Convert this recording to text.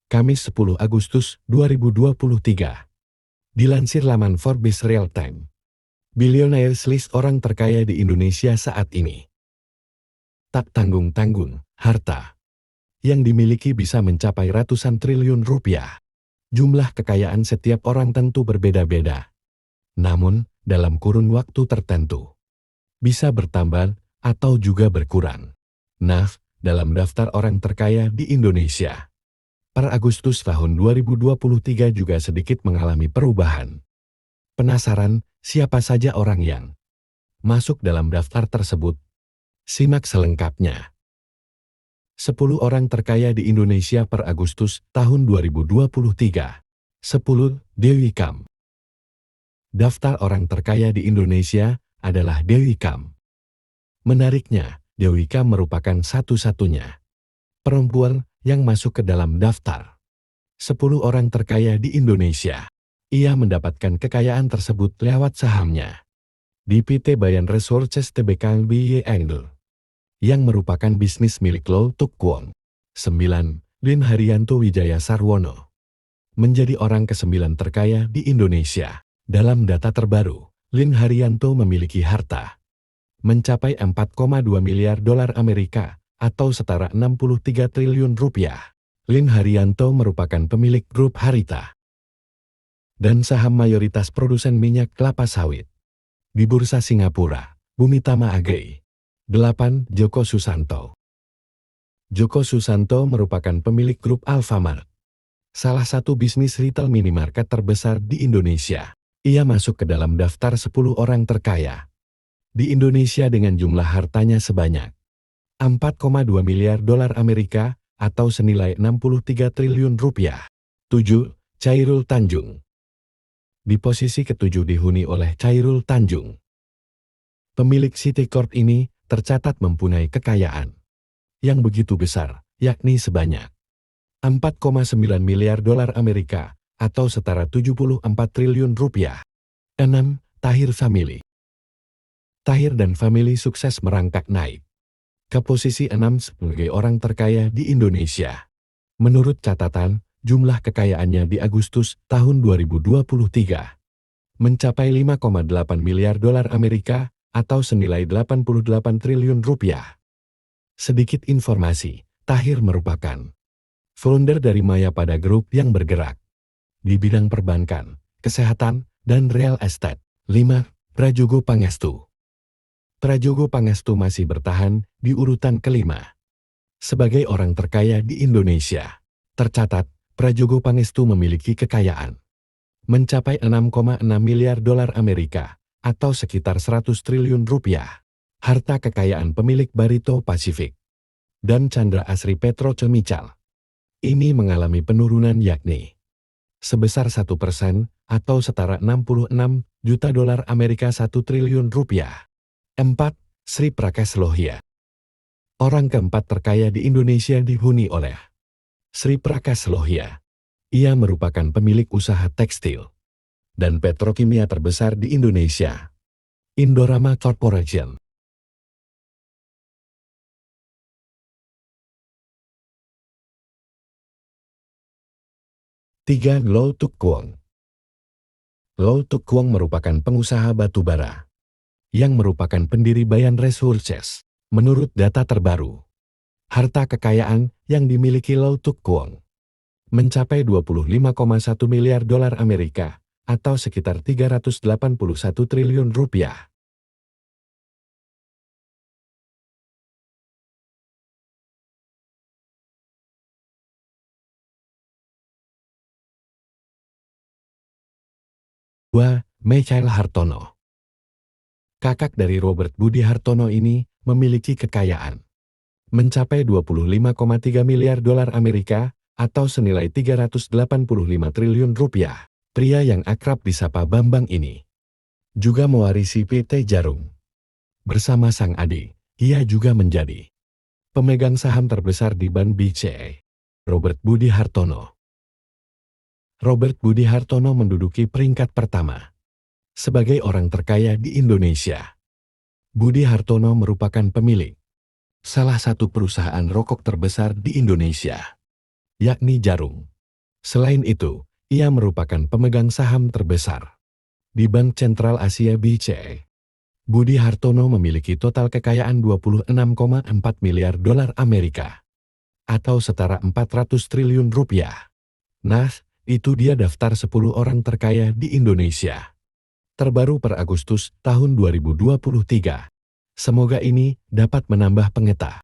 Kamis 10 Agustus 2023. Dilansir laman Forbes Real Time. Billionaires List orang terkaya di Indonesia saat ini. Tak tanggung-tanggung, harta yang dimiliki bisa mencapai ratusan triliun rupiah. Jumlah kekayaan setiap orang tentu berbeda-beda. Namun, dalam kurun waktu tertentu, bisa bertambah atau juga berkurang. Nah, dalam daftar orang terkaya di Indonesia, per Agustus tahun 2023 juga sedikit mengalami perubahan. Penasaran siapa saja orang yang masuk dalam daftar tersebut? Simak selengkapnya. 10 orang terkaya di Indonesia per Agustus tahun 2023. 10. Dewi Kam. Daftar orang terkaya di Indonesia adalah Dewi Kam. Menariknya, Dewi Kam merupakan satu-satunya perempuan yang masuk ke dalam daftar 10 orang terkaya di Indonesia. Ia mendapatkan kekayaan tersebut lewat sahamnya di PT Bayan Resources Tbk BY Angel, yang merupakan bisnis milik Lau Tuk Kwong. 9. Lin Haryanto Wijaya Sarwono menjadi orang ke-9 terkaya di Indonesia. Dalam data terbaru, Lin Haryanto memiliki harta mencapai 4,2 miliar dolar Amerika atau setara 63 triliun rupiah. Lin Haryanto merupakan pemilik grup Harita dan saham mayoritas produsen minyak kelapa sawit di Bursa Singapura, Bumitama AG. 8. Joko Susanto. Joko Susanto merupakan pemilik grup Alfamart, salah satu bisnis retail minimarket terbesar di Indonesia. Ia masuk ke dalam daftar 10 orang terkaya di Indonesia dengan jumlah hartanya sebanyak 4,2 miliar dolar Amerika atau senilai 63 triliun rupiah. 7. Chairul Tanjung. Di posisi ke-7 dihuni oleh Chairul Tanjung. Pemilik Citicorp ini tercatat mempunyai kekayaan yang begitu besar, yakni sebanyak 4,9 miliar dolar Amerika atau setara 74 triliun rupiah. 6. Tahir Family. Tahir dan Family sukses merangkak naik ke posisi 6 sebagai orang terkaya di Indonesia. Menurut catatan, jumlah kekayaannya di Agustus tahun 2023 mencapai 5,8 miliar dolar Amerika atau senilai 88 triliun rupiah. Sedikit informasi, Tahir merupakan founder dari Mayapada Group yang bergerak di bidang perbankan, kesehatan, dan real estate. 5. Prajogo Pangestu. Prajogo Pangestu masih bertahan di urutan kelima sebagai orang terkaya di Indonesia. Tercatat, Prajogo Pangestu memiliki kekayaan mencapai 6,6 miliar dolar Amerika atau sekitar 100 triliun rupiah. Harta kekayaan pemilik Barito Pacific dan Chandra Asri Petrochemical ini mengalami penurunan yakni sebesar 1% atau setara 66 juta dolar Amerika 1 triliun rupiah. 4. Sri Prakash Lohia. Orang keempat terkaya di Indonesia dihuni oleh Sri Prakash Lohia. Ia merupakan pemilik usaha tekstil dan petrokimia terbesar di Indonesia, Indorama Corporation. Tiga. Lau Tuk Kwong. Lau Tuk Kwong merupakan pengusaha batu bara yang merupakan pendiri Bayan Resources. Menurut data terbaru, harta kekayaan yang dimiliki Lau Tuk Kwong mencapai 25,1 miliar dolar Amerika atau sekitar 381 triliun rupiah. Dua. Mechael Hartono. Kakak dari Robert Budi Hartono ini memiliki kekayaan mencapai 25,3 miliar dolar Amerika atau senilai 385 triliun rupiah. Pria yang akrab disapa Bambang ini juga mewarisi PT Jarum. Bersama sang adik, ia juga menjadi pemegang saham terbesar di Bank BCA. Robert Budi Hartono. Robert Budi Hartono menduduki peringkat pertama sebagai orang terkaya di Indonesia. Budi Hartono merupakan pemilik salah satu perusahaan rokok terbesar di Indonesia, yakni Jarum. Selain itu, ia merupakan pemegang saham terbesar di Bank Sentral Asia BCA. Budi Hartono memiliki total kekayaan 26,4 miliar dolar Amerika atau setara 400 triliun rupiah. Nah, itu dia daftar 10 orang terkaya di Indonesia. Terbaru per Agustus tahun 2023. Semoga ini dapat menambah pengetahuan